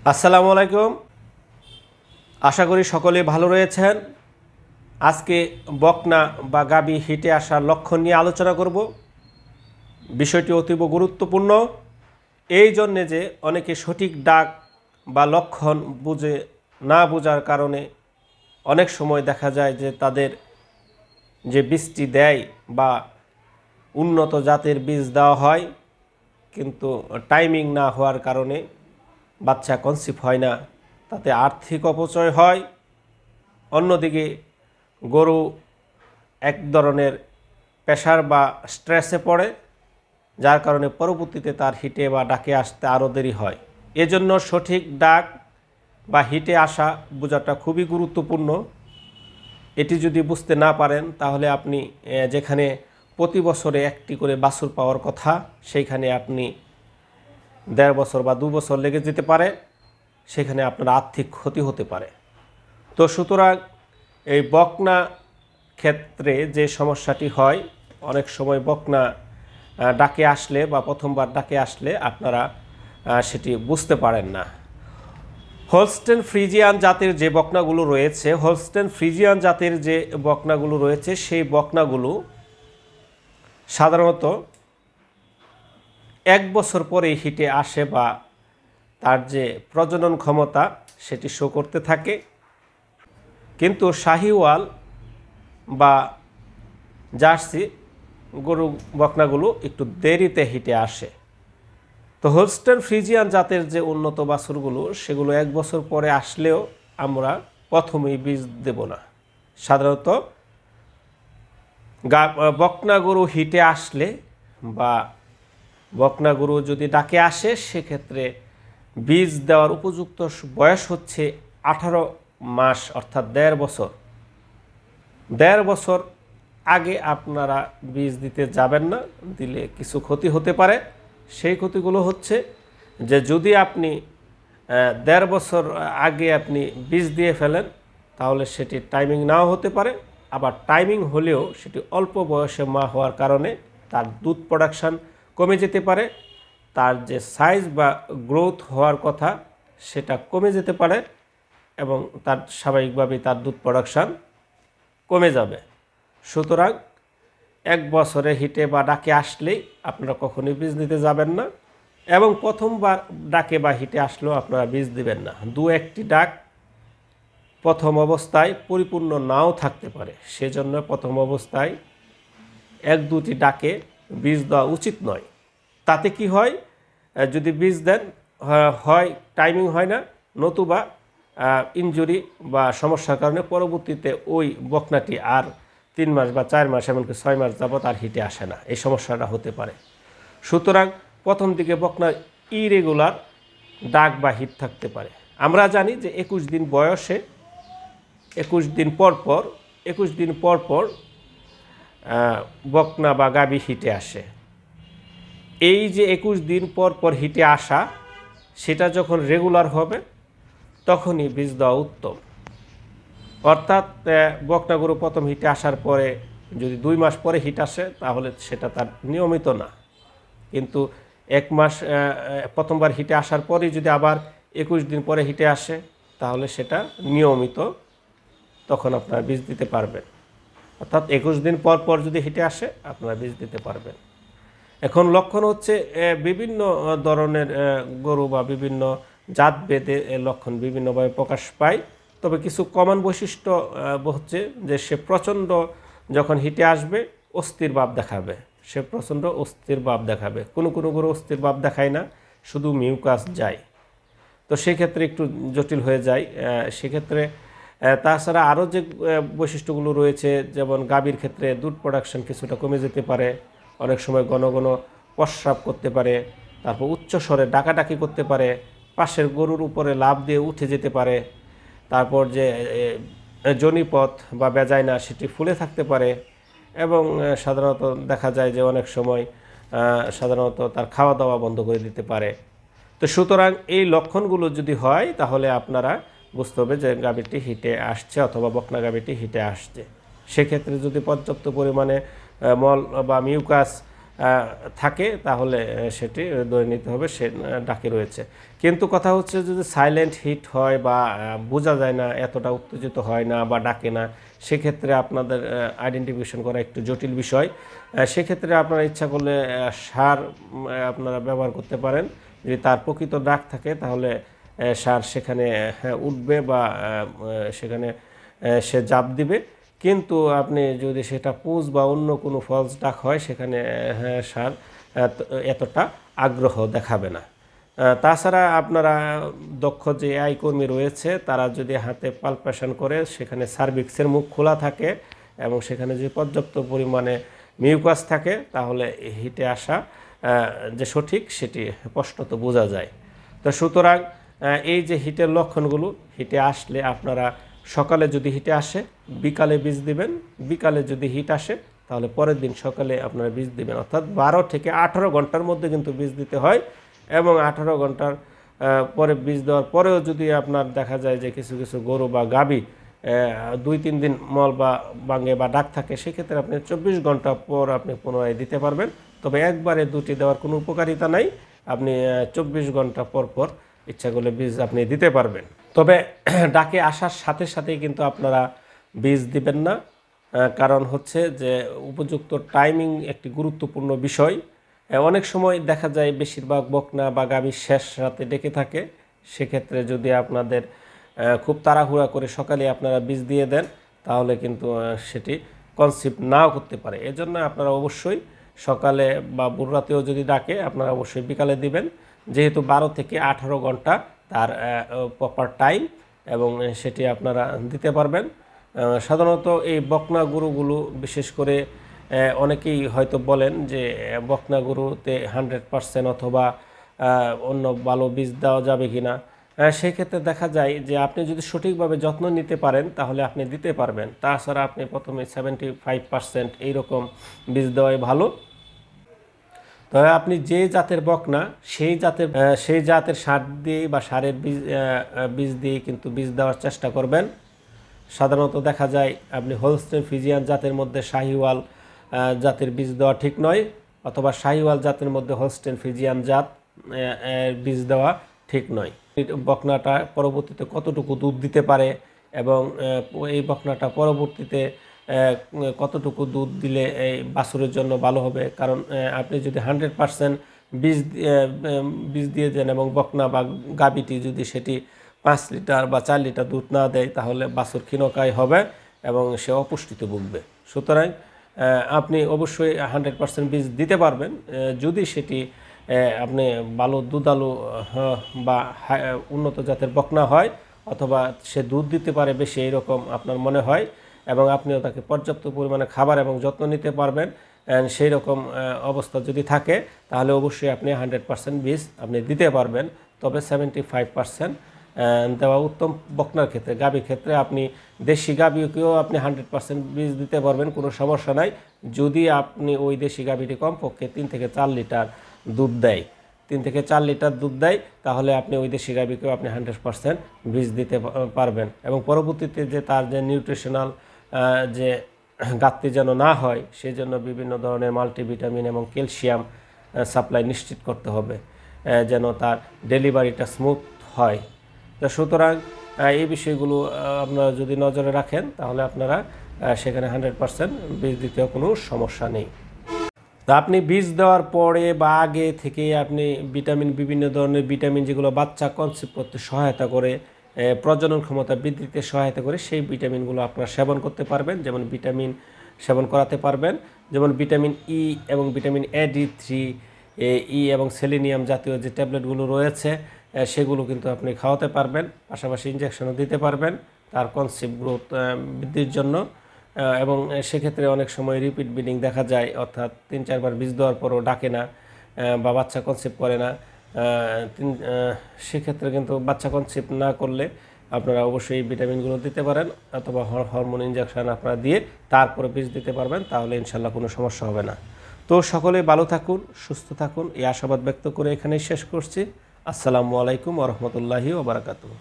আসসালামু আলাইকুম। আশা করি সকলে ভালো রয়েছেন। আজকে বকনা বা গাবি হিটে আসার লক্ষণ নিয়ে আলোচনা করব। বিষয়টি অতীব গুরুত্বপূর্ণ এই জন্যে যে অনেকে সঠিক ডাক বা লক্ষণ না বোঝার কারণে অনেক সময় দেখা যায় যে তাদের যে বীজটি দেয় বা উন্নত জাতের বীজ দেওয়া হয়, কিন্তু টাইমিং না হওয়ার কারণে বাচ্চা কনসিভ হয় না, তাতে আর্থিক অপচয় হয়। অন্যদিকে গরু এক ধরনের প্রেশার বা স্ট্রেসে পড়ে, যার কারণে পরবর্তীতে তার হিটে বা ডাকে আসতে আরও দেরি হয়। এজন্য সঠিক ডাক বা হিটে আসা বোঝাটা খুবই গুরুত্বপূর্ণ। এটি যদি বুঝতে না পারেন তাহলে আপনি যেখানে প্রতি বছরে একটি করে বাছুর পাওয়ার কথা, সেইখানে আপনি 1.5 বছর বা 2 বছর লেগে যেতে পারে, সেখানে আপনার আর্থিক ক্ষতি হতে পারে। তো সুতরাং এই বকনা ক্ষেত্রে যে সমস্যাটি হয়, অনেক সময় বকনা ডাকে আসলে বা প্রথমবার ডাকে আসলে আপনারা সেটি বুঝতে পারেন না। হলস্টেন ফ্রিজিয়ান জাতের যে বকনাগুলো রয়েছে, সেই বকনাগুলো সাধারণত 1 বছর পরে হিটে আসে বা তার যে প্রজনন ক্ষমতা সেটি শো করতে থাকে। কিন্তু শাহিওয়াল বা জার্সি গরু বকনাগুলো একটু দেরিতে হিটে আসে। তো হোলস্টেন ফ্রিজিয়ান জাতের যে উন্নত বাছুরগুলো, সেগুলো 1 বছর পরে আসলেও আমরা প্রথমেই বীজ দেব না। সাধারণত বকনা গরু হিটে আসলে বা বকনা গরু যদি ডাকে আসে, সেক্ষেত্রে বীজ দেওয়ার উপযুক্ত বয়স হচ্ছে 18 মাস, অর্থাৎ 1.5 বছর। 1.5 বছর আগে আপনারা বীজ দিতে যাবেন না, দিলে কিছু ক্ষতি হতে পারে। সেই ক্ষতিগুলো হচ্ছে যে যদি আপনি 1.5 বছর আগে আপনি বীজ দিয়ে ফেলেন, তাহলে সেটি টাইমিং নাও হতে পারে। আবার টাইমিং হলেও সেটি অল্প বয়সে মা হওয়ার কারণে তার দুধ প্রোডাকশান কমে যেতে পারে, তার যে সাইজ বা গ্রোথ হওয়ার কথা সেটা কমে যেতে পারে এবং তার স্বাভাবিকভাবেই তার দুধ প্রোডাকশান কমে যাবে। সুতরাং 1 বছরে হিটে বা ডাকে আসলেই আপনারা কখনোই বীজ নিতে যাবেন না, এবং প্রথমবার ডাকে বা হিটে আসলেও আপনারা বীজ দিবেন না। 2-1টি ডাক প্রথম অবস্থায় পরিপূর্ণ নাও থাকতে পারে, সেজন্য প্রথম অবস্থায় 1-2টি ডাকে বীজ দেওয়া উচিত নয়। তাতে কি হয়, যদি বীজ দেন হয় টাইমিং হয় না, নতুবা ইনজুরি বা সমস্যার কারণে পরবর্তীতে ওই বকনাটি আর 3 মাস বা 4 মাস এমনকি 6 মাস যাবত আর হিটে আসে না। এই সমস্যাটা হতে পারে। সুতরাং প্রথম দিকে বকনা ইরেগুলার ডাক বা হিট থাকতে পারে। আমরা জানি যে 21 দিন বয়সে 21 দিন পর পর বকনা বা গাবি হিটে আসে। এই যে 21 দিন পর পর হিটে আসা, সেটা যখন রেগুলার হবে তখনই বীজ দেওয়া উত্তম। অর্থাৎ বকনা গরু প্রথম হিটে আসার পরে যদি 2 মাস পরে হিট আসে, তাহলে সেটা তার নিয়মিত না। কিন্তু 1 মাস প্রথমবার হিটে আসার পরে যদি আবার 21 দিন পরে হিটে আসে, তাহলে সেটা নিয়মিত, তখন আপনারা বীজ দিতে পারবেন। অর্থাৎ 21 দিন পর পর যদি হিটে আসে, আপনারা বীজ দিতে পারবেন। এখন লক্ষণ হচ্ছে বিভিন্ন ধরনের গরু বা বিভিন্ন জাত ভেদে লক্ষণ বিভিন্নভাবে প্রকাশ পায়। তবে কিছু কমন বৈশিষ্ট্য হচ্ছে যে সে প্রচণ্ড যখন হিটে আসবে অস্থির ভাব দেখাবে, কোনো গরু অস্থির ভাব দেখায় না, শুধু মিউকাস যায়। তো সেক্ষেত্রে একটু জটিল হয়ে যায়। সেক্ষেত্রে তাছাড়া আরও যে বৈশিষ্ট্যগুলো রয়েছে, যেমন গাভীর ক্ষেত্রে দুধ প্রোডাকশন কিছুটা কমে যেতে পারে, অনেক সময় ঘন ঘন প্রস্রাব করতে পারে, তারপর উচ্চ স্বরে ডাকাডাকি করতে পারে, পাশের গরুর উপরে লাফ দিয়ে উঠে যেতে পারে, তারপর যে যোনিপথ বা ভ্যাজাইনা সেটি ফুলে থাকতে পারে, এবং সাধারণত দেখা যায় যে অনেক সময় সাধারণত তার খাওয়া দাওয়া বন্ধ করে দিতে পারে। তো সুতরাং এই লক্ষণগুলো যদি হয়, তাহলে আপনারা বুঝতে হবে যে গাভীটি হিটে আসছে অথবা বকনা গাভীটি হিটে আসছে। সেক্ষেত্রে যদি পর্যাপ্ত পরিমাণে মল বা মিউকাস থাকে তাহলে সেটি ধরে নিতে হবে সে ডাকে রয়েছে। কিন্তু কথা হচ্ছে যদি সাইলেন্ট হিট হয় বা বোঝা যায় না, এতটা উত্তেজিত হয় না বা ডাকে না, সেক্ষেত্রে আপনাদের আইডেন্টিফিকেশন করা একটু জটিল বিষয়। সেক্ষেত্রে আপনারা ইচ্ছা করলে সার আপনারা ব্যবহার করতে পারেন। যদি তার প্রকৃত ডাক থাকে তাহলে সার সেখানে উঠবে বা সেখানে সে জাপ দিবে। কিন্তু আপনি যদি সেটা পুজ বা অন্য কোনো ফলস ডাক হয় সেখানে সার এতটা আগ্রহ দেখাবে না। তাছাড়া আপনারা দক্ষ যে এআই কর্মী রয়েছে তারা যদি হাতে পালপেশন করে সেখানে সার্ভিক্সের মুখ খোলা থাকে এবং সেখানে যদি পর্যাপ্ত পরিমাণে মিউকাস থাকে তাহলে হিটে আসা যে সঠিক সেটি স্পষ্টত বোঝা যায়। তো সুতরাং এই যে হিটের লক্ষণগুলো, হিটে আসলে আপনারা সকালে যদি হিটে আসে বিকালে বীজ দিবেন, বিকালে যদি হিট আসে তাহলে পরের দিন সকালে আপনারা বীজ দিবেন। অর্থাৎ 12 থেকে 18 ঘন্টার মধ্যে কিন্তু বীজ দিতে হয় এবং 18 ঘন্টার পরে বীজ দেওয়ার পরেও যদি আপনার দেখা যায় যে কিছু কিছু গরু বা গাভী 2-3 দিন মল বা বাঙ্গে বা ডাক থাকে, সেক্ষেত্রে আপনি 24 ঘন্টা পর আপনি পুনরায় দিতে পারবেন। তবে একবারে দুটি দেওয়ার কোনো উপকারিতা নাই, আপনি 24 ঘন্টা পর পর ইচ্ছা করলে বীজ আপনি দিতে পারবেন। তবে ডাকে আসার সাথে সাথেই কিন্তু আপনারা বীজ দিবেন না, কারণ হচ্ছে যে উপযুক্ত টাইমিং একটি গুরুত্বপূর্ণ বিষয়। অনেক সময় দেখা যায় বেশিরভাগ বকনা বা গাভী শেষ রাতে ডেকে থাকে, সেক্ষেত্রে যদি আপনাদের খুব তাড়াহুড়া করে সকালে আপনারা বীজ দিয়ে দেন তাহলে কিন্তু সেটি কনসিভ নাও করতে পারে। এজন্য আপনারা অবশ্যই সকালে বা ভোর রাতেও যদি ডাকে আপনারা অবশ্যই বিকালে দিবেন, যেহেতু 12 থেকে 18 ঘন্টা তার প্রপার টাইম এবং সেটি আপনারা দিতে পারবেন। সাধারণত এই বকনা গরুগুলো বিশেষ করে অনেকেই হয়তো বলেন যে বকনা গরুতে 100% অথবা অন্য ভালো বীজ দেওয়া যাবে কিনা। সেই ক্ষেত্রে দেখা যায় যে আপনি যদি সঠিকভাবে যত্ন নিতে পারেন তাহলে আপনি দিতে পারবেন। তাছাড়া আপনি প্রথমে 75% এইরকম বীজ দেওয়াই ভালো। তবে আপনি যে জাতের বকনা সেই জাতের সার দিয়ে বা সারের বীজ দিয়ে কিন্তু বীজ দেওয়ার চেষ্টা করবেন। সাধারণত দেখা যায় আপনি হোলস্টেইন ফ্রিজিয়ান জাতের মধ্যে শাহিওয়াল জাতের বীজ দেওয়া ঠিক নয়, অথবা শাহিওয়াল জাতের মধ্যে হোলস্টেইন ফ্রিজিয়ান জাত বীজ দেওয়া ঠিক নয়। বকনাটা পরবর্তীতে কতটুকু দুধ দিতে পারে এবং এই বকনাটা পরবর্তীতে কতটুকু দুধ দিলে এই বাছুরের জন্য ভালো হবে। কারণ আপনি যদি 100% বীজ দিয়ে দেন এবং বকনা বা গাভীটি যদি সেটি 5 লিটার বা 4 লিটার দুধ না দেয় তাহলে বাছুর ক্ষীণকায় হবে এবং সে অপুষ্টিতে ভুগবে। সুতরাং আপনি অবশ্যই 100% বীজ দিতে পারবেন যদি সেটি আপনি ভালো দুধালু বা উন্নত জাতের বকনা হয়, অথবা সে দুধ দিতে পারে বেশি এইরকম আপনার মনে হয় এবং আপনিও তাকে পর্যাপ্ত পরিমাণে খাবার এবং যত্ন নিতে পারবেন, সেই রকম অবস্থা যদি থাকে তাহলে অবশ্যই আপনি 100% বীজ আপনি দিতে পারবেন। তবে 75% দেওয়া উত্তম বকনার ক্ষেত্রে। গাভীর ক্ষেত্রে আপনি দেশি গাভীকেও আপনি 100% বীজ দিতে পারবেন, কোনো সমস্যা নাই, যদি আপনি ওই দেশি গাভীটি কমপক্ষে 3 থেকে 4 লিটার দুধ দেয়, 3 থেকে 4 লিটার দুধ দেয়, তাহলে আপনি ওই দেশি গাভীকেও আপনি 100% বীজ দিতে পারবেন। এবং পরবর্তীতে যে তার যে নিউট্রিশনাল যে ঘাটতি যেন না হয় সেই জন্য বিভিন্ন ধরনের মাল্টিভিটামিন এবং ক্যালসিয়াম সাপ্লাই নিশ্চিত করতে হবে যেন তার ডেলিভারিটা স্মুথ হয়। তো সুতরাং এই বিষয়গুলো আপনারা যদি নজরে রাখেন তাহলে আপনারা সেখানে 100% বীজ দিতেও কোনো সমস্যা নেই। তো আপনি বীজ দেওয়ার পরে বা আগে থেকে আপনি বিভিন্ন ধরনের ভিটামিন যেগুলো বাচ্চা কনসিভ করতে সহায়তা করে, প্রজনন ক্ষমতা বৃদ্ধিতে সহায়তা করে, সেই ভিটামিনগুলো আপনারা সেবন করতে পারবেন। যেমন ভিটামিন সেবন করাতে পারবেন, যেমন ভিটামিন ই এবং ভিটামিন AD3 ই এবং সেলেনিয়াম জাতীয় যে ট্যাবলেটগুলো রয়েছে সেগুলো কিন্তু আপনি খাওয়াতে পারবেন। পাশাপাশি ইনজেকশনও দিতে পারবেন তার কনসিভ গ্রোথ বৃদ্ধির জন্য। এবং সেক্ষেত্রে অনেক সময় রিপিট ব্রিডিং দেখা যায়, অর্থাৎ 3-4 বার বীজ দেওয়ার পরও ডাকে না বা বাচ্চা কনসিভ করে না। সেক্ষেত্রে কিন্তু বাচ্চা কনসিভ না করলে আপনারা অবশ্যই এই ভিটামিনগুলো দিতে পারেন, অথবা হরমোন ইনজেকশন আপনারা দিয়ে তারপরে বীজ দিতে পারবেন, তাহলে ইনশাল্লাহ কোনো সমস্যা হবে না। তো সকলেই ভালো থাকুন, সুস্থ থাকুন, এই আশাবাদ ব্যক্ত করে এখানেই শেষ করছি। আসসালামু আলাইকুম ওয়া রাহমাতুল্লাহি ওয়া বারাকাতুহু।